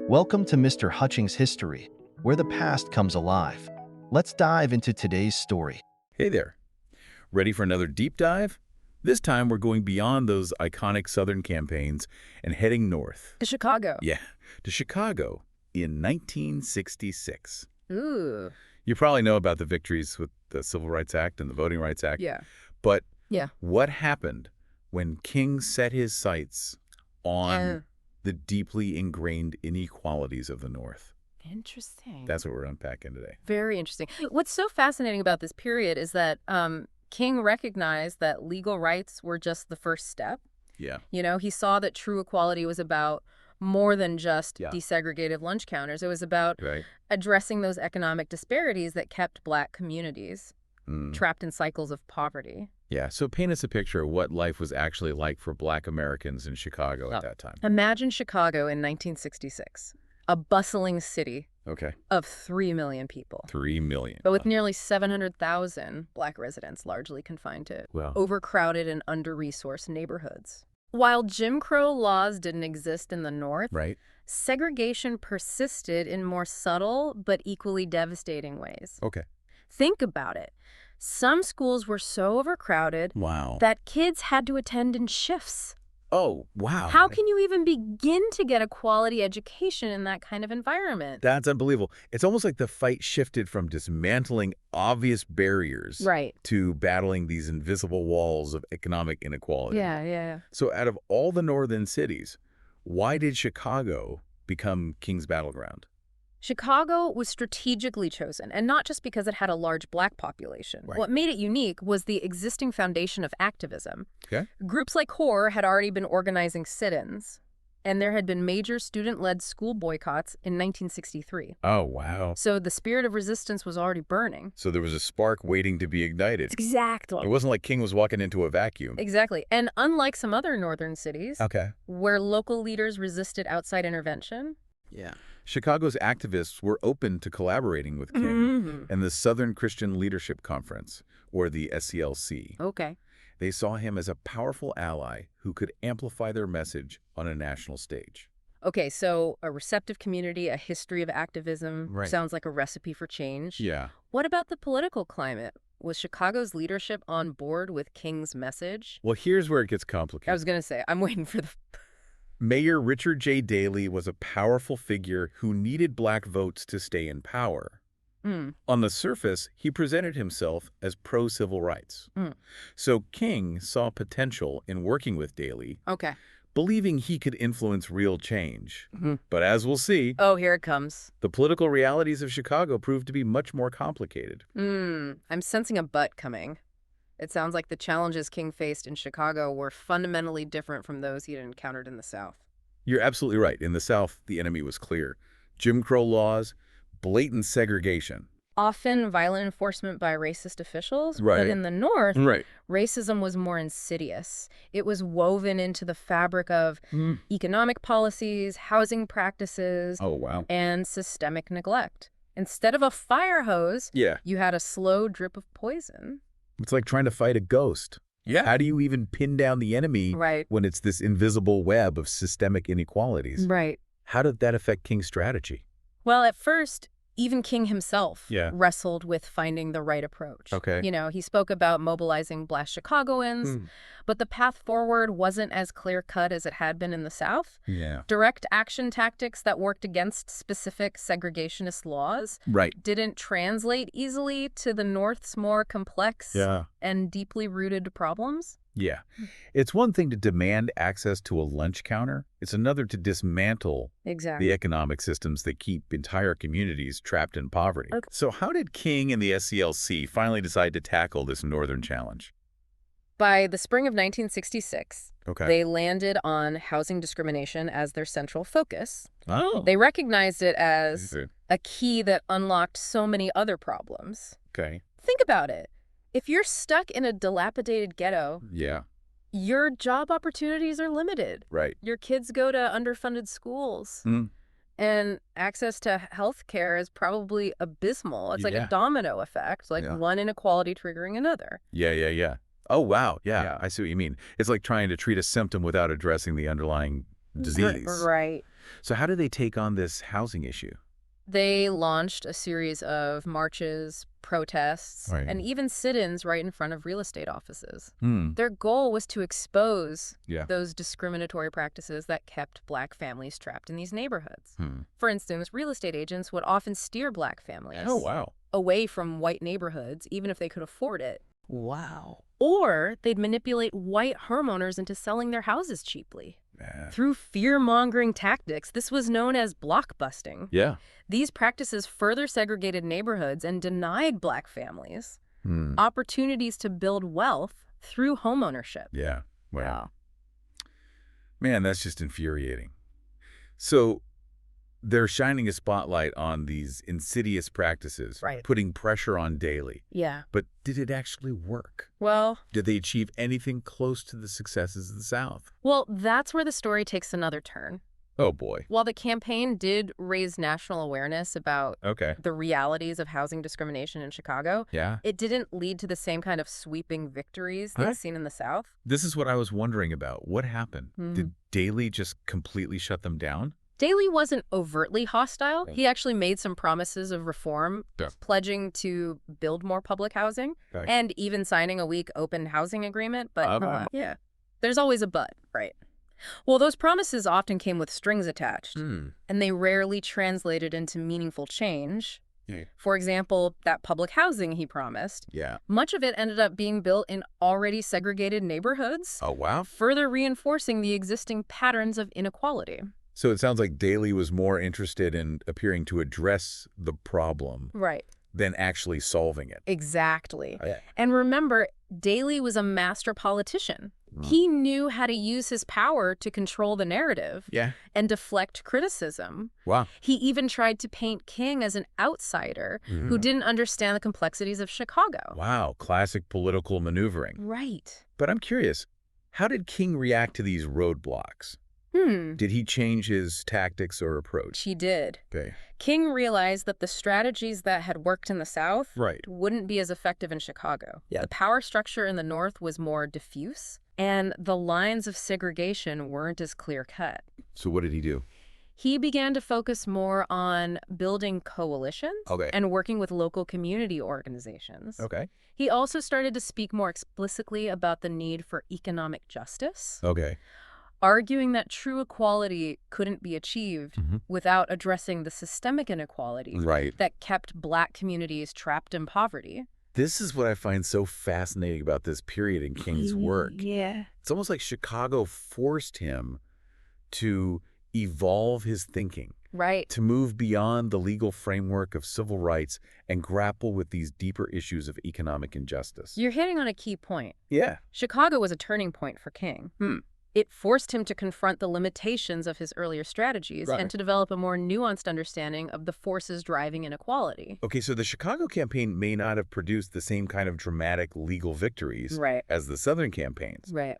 Welcome to Mr. Hutchings History, where the past comes alive. Let's dive into today's story. Hey there. Ready for another deep dive? This time we're going beyond those iconic Southern campaigns and heading north. To Chicago. Yeah, to Chicago in 1966. Ooh. You probably know about the victories with the Civil Rights Act and the Voting Rights Act. Yeah. But Yeah. what happened when King set his sights on the deeply ingrained inequalities of the North? Interesting. That's what we're unpacking today. Very interesting. What's so fascinating about this period is that King recognized that legal rights were just the first step. Yeah. You know, he saw that true equality was about more than just Yeah. desegregated lunch counters. It was about Right. addressing those economic disparities that kept Black communities Mm. trapped in cycles of poverty. Yeah, so paint us a picture of what life was actually like for Black Americans in Chicago at that time. Imagine Chicago in 1966, a bustling city Okay. of 3 million people. 3 million. But with nearly 700,000 Black residents largely confined to Well, overcrowded and under-resourced neighborhoods. While Jim Crow laws didn't exist in the North, right? segregation persisted in more subtle but equally devastating ways. Okay. Think about it. Some schools were so overcrowded Wow. that kids had to attend in shifts. Oh, wow. How can you even begin to get a quality education in that kind of environment? That's unbelievable. It's almost like the fight shifted from dismantling obvious barriers Right. to battling these invisible walls of economic inequality. Yeah. So out of all the northern cities, why did Chicago become King's Battleground? Chicago was strategically chosen, and not just because it had a large Black population. Right. What made it unique was the existing foundation of activism. Okay. Groups like CORE had already been organizing sit-ins, and there had been major student-led school boycotts in 1963. Oh, wow. So the spirit of resistance was already burning. So there was a spark waiting to be ignited. Exactly. It wasn't like King was walking into a vacuum. Exactly. And unlike some other northern cities, Okay. where local leaders resisted outside intervention, Chicago's activists were open to collaborating with King and the Southern Christian Leadership Conference, or the SCLC. Okay. They saw him as a powerful ally who could amplify their message on a national stage. Okay, so a receptive community, a history of activism, Right. sounds like a recipe for change. Yeah. What about the political climate? Was Chicago's leadership on board with King's message? Well, here's where it gets complicated. I was going to say, I'm waiting for the... Mayor Richard Daley was a powerful figure who needed Black votes to stay in power. On the surface, he presented himself as pro-civil rights. So King saw potential in working with Daley, Okay. believing he could influence real change. But as we'll see, Oh, here it comes. the political realities of Chicago proved to be much more complicated. I'm sensing a but coming. It sounds like the challenges King faced in Chicago were fundamentally different from those he had encountered in the South. You're absolutely right. In the South, the enemy was clear. Jim Crow laws, blatant segregation. Often violent enforcement by racist officials, Right. but in the North, Right. racism was more insidious. It was woven into the fabric of economic policies, housing practices, Oh, wow. and systemic neglect. Instead of a fire hose, Yeah. you had a slow drip of poison. It's like trying to fight a ghost. Yeah. How do you even pin down the enemy Right. when it's this invisible web of systemic inequalities? Right. How did that affect King's strategy? Well, at first, even King himself Yeah. wrestled with finding the right approach. Okay. You know, he spoke about mobilizing Black Chicagoans, but the path forward wasn't as clear-cut as it had been in the South. Yeah. Direct action tactics that worked against specific segregationist laws Right. didn't translate easily to the North's more complex Yeah. and deeply rooted problems. Yeah. It's one thing to demand access to a lunch counter. It's another to dismantle Exactly. the economic systems that keep entire communities trapped in poverty. Okay. So how did King and the SCLC finally decide to tackle this northern challenge? By the spring of 1966, Okay. they landed on housing discrimination as their central focus. Oh. They recognized it as Okay. a key that unlocked so many other problems. Okay. Think about it. If you're stuck in a dilapidated ghetto, Yeah. your job opportunities are limited. Right. Your kids go to underfunded schools. Mm. And access to health care is probably abysmal. It's like Yeah. a domino effect, like Yeah. one inequality triggering another. Yeah. Oh, wow. Yeah, Yeah. I see what you mean. It's like trying to treat a symptom without addressing the underlying disease. Right. So how do they take on this housing issue? They launched a series of marches, protests, Right. and even sit-ins right in front of real estate offices. Hmm. Their goal was to expose Yeah. those discriminatory practices that kept Black families trapped in these neighborhoods. Hmm. For instance, real estate agents would often steer Black families Oh, wow. away from white neighborhoods, even if they could afford it. Wow. Or they'd manipulate white homeowners into selling their houses cheaply. Yeah. Through fear-mongering tactics, this was known as blockbusting. Yeah. These practices further segregated neighborhoods and denied Black families Hmm. opportunities to build wealth through homeownership. Yeah. Wow. Wow. Man, that's just infuriating. So they're shining a spotlight on these insidious practices, Right. putting pressure on Daley. Yeah. But did it actually work? Well, Did they achieve anything close to the successes of the South? that's where the story takes another turn. Oh, boy. While the campaign did raise national awareness about Okay. the realities of housing discrimination in Chicago, Yeah. it didn't lead to the same kind of sweeping victories they'd Huh? seen in the South. This is what I was wondering about. What happened? Hmm. Did Daley just completely shut them down? Daley wasn't overtly hostile. Yeah. He actually made some promises of reform, Yeah. pledging to build more public housing, Okay. and even signing a weak open housing agreement. But Okay. there's always a but, right? Well, those promises often came with strings attached, Hmm. and they rarely translated into meaningful change. Yeah. For example, that public housing he promised, Yeah. much of it ended up being built in already segregated neighborhoods, Oh, wow. further reinforcing the existing patterns of inequality. So it sounds like Daley was more interested in appearing to address the problem Right. than actually solving it. Exactly. Oh, yeah. And remember, Daley was a master politician. He knew how to use his power to control the narrative Yeah. and deflect criticism. Wow. He even tried to paint King as an outsider who didn't understand the complexities of Chicago. Wow. Classic political maneuvering. Right. But I'm curious, how did King react to these roadblocks? Did he change his tactics or approach? He did. Okay. King realized that the strategies that had worked in the South Right. wouldn't be as effective in Chicago. Yeah. The power structure in the North was more diffuse, and the lines of segregation weren't as clear-cut. So what did he do? He began to focus more on building coalitions Okay. and working with local community organizations. Okay. He also started to speak more explicitly about the need for economic justice, Okay. arguing that true equality couldn't be achieved without addressing the systemic inequality Right. that kept Black communities trapped in poverty. This is what I find so fascinating about this period in King's work. Yeah. It's almost like Chicago forced him to evolve his thinking, Right. to move beyond the legal framework of civil rights and grapple with these deeper issues of economic injustice. You're hitting on a key point. Yeah. Chicago was a turning point for King. It forced him to confront the limitations of his earlier strategies Right. and to develop a more nuanced understanding of the forces driving inequality. Okay, so the Chicago campaign may not have produced the same kind of dramatic legal victories Right. as the Southern campaigns, Right.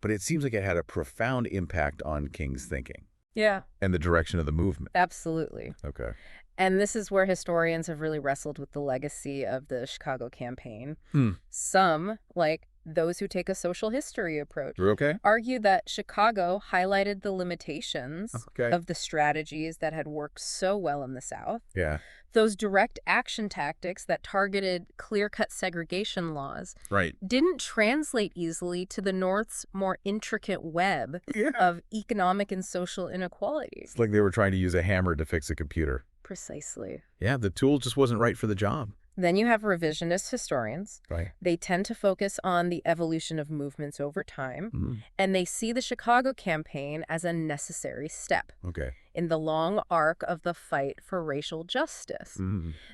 but it seems like it had a profound impact on King's thinking Yeah, and the direction of the movement. absolutely. Okay. And this is where historians have really wrestled with the legacy of the Chicago campaign. Some, like those who take a social history approach, You're okay? argue that Chicago highlighted the limitations Okay. of the strategies that had worked so well in the South. Yeah. Those direct action tactics that targeted clear-cut segregation laws Right. didn't translate easily to the North's more intricate web Yeah. of economic and social inequality. It's like they were trying to use a hammer to fix a computer. Precisely. Yeah, the tool just wasn't right for the job. Then you have revisionist historians. Right. They tend to focus on the evolution of movements over time, and they see the Chicago campaign as a necessary step Okay. in the long arc of the fight for racial justice.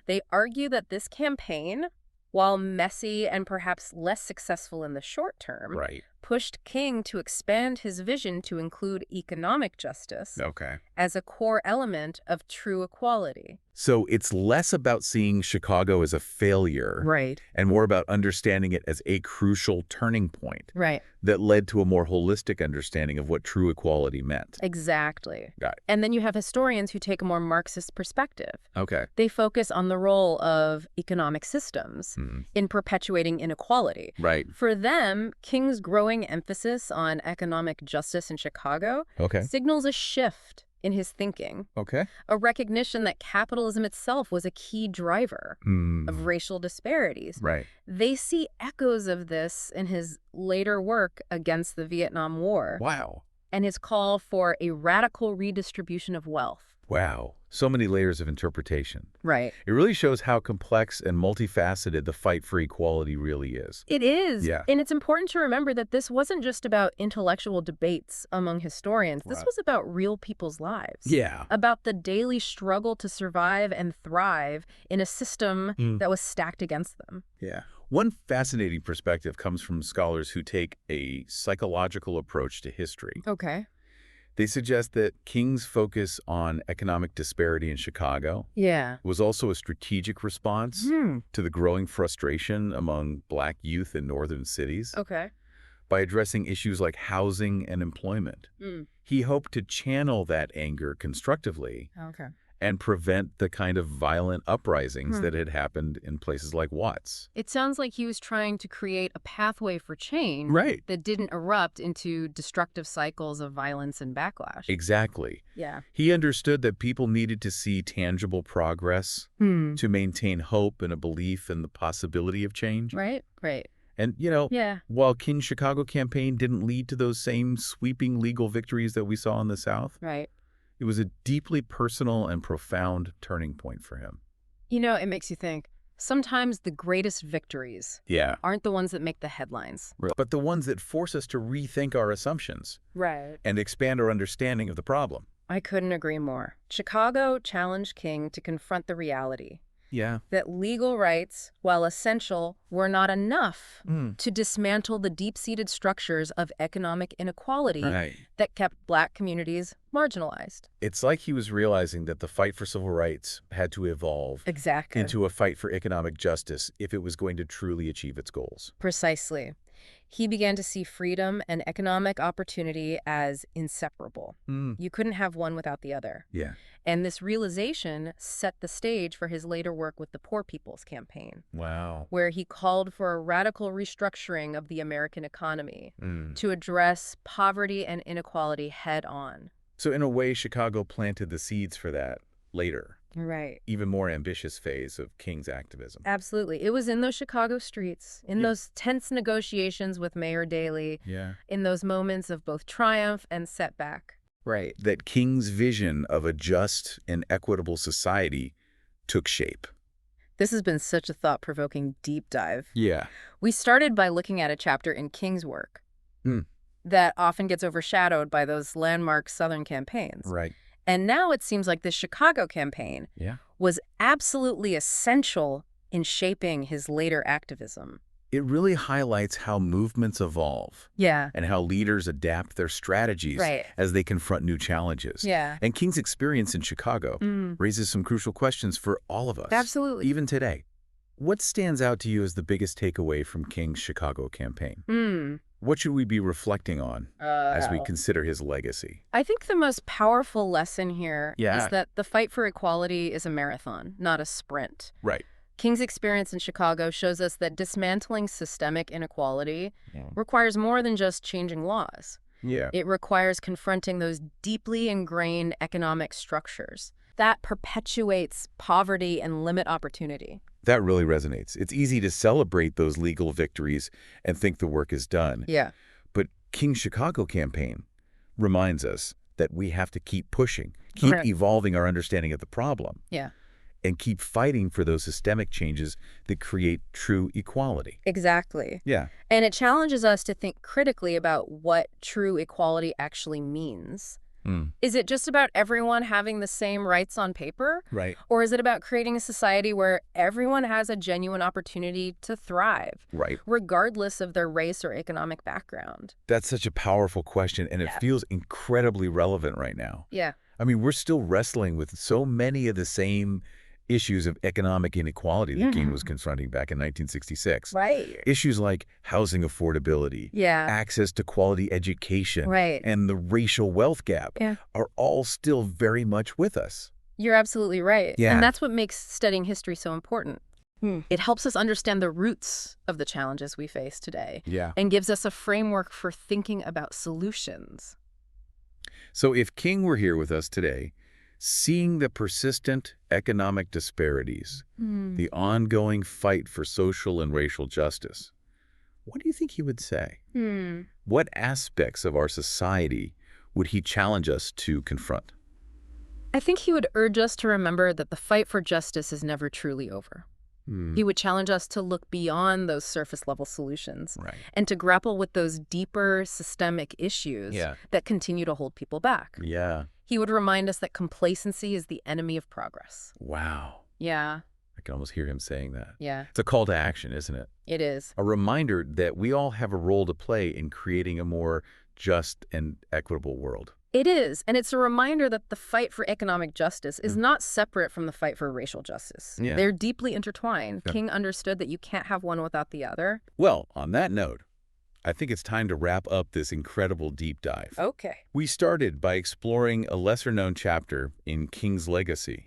They argue that this campaign, while messy and perhaps less successful in the short term, Right. pushed King to expand his vision to include economic justice Okay. as a core element of true equality. So it's less about seeing Chicago as a failure Right. and more about understanding it as a crucial turning point Right. that led to a more holistic understanding of what true equality meant. Exactly. Got it. And then you have historians who take a more Marxist perspective. Okay. They focus on the role of economic systems in perpetuating inequality. Right. For them, King's growing emphasis on economic justice in Chicago Okay. signals a shift in his thinking. Okay. A recognition that capitalism itself was a key driver of racial disparities. Right. They see echoes of this in his later work against the Vietnam War. Wow. And his call for a radical redistribution of wealth. Wow. So many layers of interpretation. Right. It really shows how complex and multifaceted the fight for equality really is. It is. Yeah. And it's important to remember that this wasn't just about intellectual debates among historians. This was about real people's lives. Yeah. About the daily struggle to survive and thrive in a system that was stacked against them. Yeah. One fascinating perspective comes from scholars who take a psychological approach to history. Okay. They suggest that King's focus on economic disparity in Chicago was also a strategic response to the growing frustration among Black youth in northern cities. Okay. By addressing issues like housing and employment. He hoped to channel that anger constructively and prevent the kind of violent uprisings that had happened in places like Watts. It sounds like he was trying to create a pathway for change that didn't erupt into destructive cycles of violence and backlash. Exactly. Yeah. He understood that people needed to see tangible progress to maintain hope and a belief in the possibility of change. Right. And, while King's Chicago campaign didn't lead to those same sweeping legal victories that we saw in the South, it was a deeply personal and profound turning point for him. It makes you think, sometimes the greatest victories aren't the ones that make the headlines. But the ones that force us to rethink our assumptions and expand our understanding of the problem. I couldn't agree more. Chicago challenged King to confront the reality that legal rights, while essential, were not enough to dismantle the deep-seated structures of economic inequality that kept Black communities marginalized. It's like he was realizing that the fight for civil rights had to evolve into a fight for economic justice if it was going to truly achieve its goals. Precisely. He began to see freedom and economic opportunity as inseparable. You couldn't have one without the other. Yeah. And this realization set the stage for his later work with the Poor People's Campaign. Wow. Where he called for a radical restructuring of the American economy to address poverty and inequality head on. So in a way, Chicago planted the seeds for that later. Right. Even more ambitious phase of King's activism. Absolutely. It was in those Chicago streets, in those tense negotiations with Mayor Daley, in those moments of both triumph and setback. Right. That King's vision of a just and equitable society took shape. This has been such a thought-provoking deep dive. Yeah. We started by looking at a chapter in King's work that often gets overshadowed by those landmark Southern campaigns. Right. And now it seems like the Chicago campaign was absolutely essential in shaping his later activism. It really highlights how movements evolve. And how leaders adapt their strategies as they confront new challenges. And King's experience in Chicago raises some crucial questions for all of us. Absolutely. Even today. What stands out to you as the biggest takeaway from King's Chicago campaign? What should we be reflecting on as we consider his legacy? I think the most powerful lesson here is that the fight for equality is a marathon, not a sprint. Right. King's experience in Chicago shows us that dismantling systemic inequality requires more than just changing laws. It requires confronting those deeply ingrained economic structures that perpetuates poverty and limit opportunity. That really resonates. It's easy to celebrate those legal victories and think the work is done. But King's Chicago campaign reminds us that we have to keep pushing, keep evolving our understanding of the problem. And keep fighting for those systemic changes that create true equality. Exactly. And it challenges us to think critically about what true equality actually means. Is it just about everyone having the same rights on paper? Or is it about creating a society where everyone has a genuine opportunity to thrive? Regardless of their race or economic background? That's such a powerful question, and it feels incredibly relevant right now. I mean, we're still wrestling with so many of the same issues of economic inequality that King was confronting back in 1966. Issues like housing affordability, access to quality education, and the racial wealth gap are all still very much with us. You're absolutely right. And that's what makes studying history so important. It helps us understand the roots of the challenges we face today and gives us a framework for thinking about solutions. So if King were here with us today, seeing the persistent economic disparities, the ongoing fight for social and racial justice, what do you think he would say? What aspects of our society would he challenge us to confront? I think he would urge us to remember that the fight for justice is never truly over. He would challenge us to look beyond those surface-level solutions and to grapple with those deeper systemic issues that continue to hold people back. He would remind us that complacency is the enemy of progress. Wow. Yeah. I can almost hear him saying that. Yeah. It's a call to action, isn't it? It is. A reminder that we all have a role to play in creating a more just and equitable world. It is, and it's a reminder that the fight for economic justice is not separate from the fight for racial justice. They're deeply intertwined. King understood that you can't have one without the other. Well, on that note, I think it's time to wrap up this incredible deep dive. Okay. We started by exploring a lesser-known chapter in King's legacy.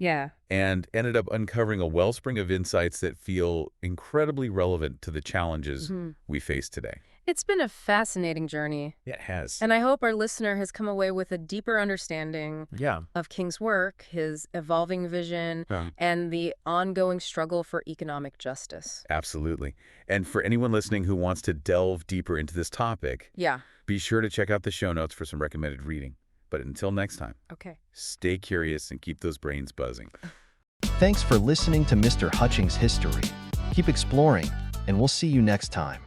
And ended up uncovering a wellspring of insights that feel incredibly relevant to the challenges we face today. It's been a fascinating journey. It has. And I hope our listener has come away with a deeper understanding of King's work, his evolving vision, and the ongoing struggle for economic justice. Absolutely. And for anyone listening who wants to delve deeper into this topic, be sure to check out the show notes for some recommended reading. But until next time, stay curious and keep those brains buzzing. Thanks for listening to Mr. Hutchings History. Keep exploring, and we'll see you next time.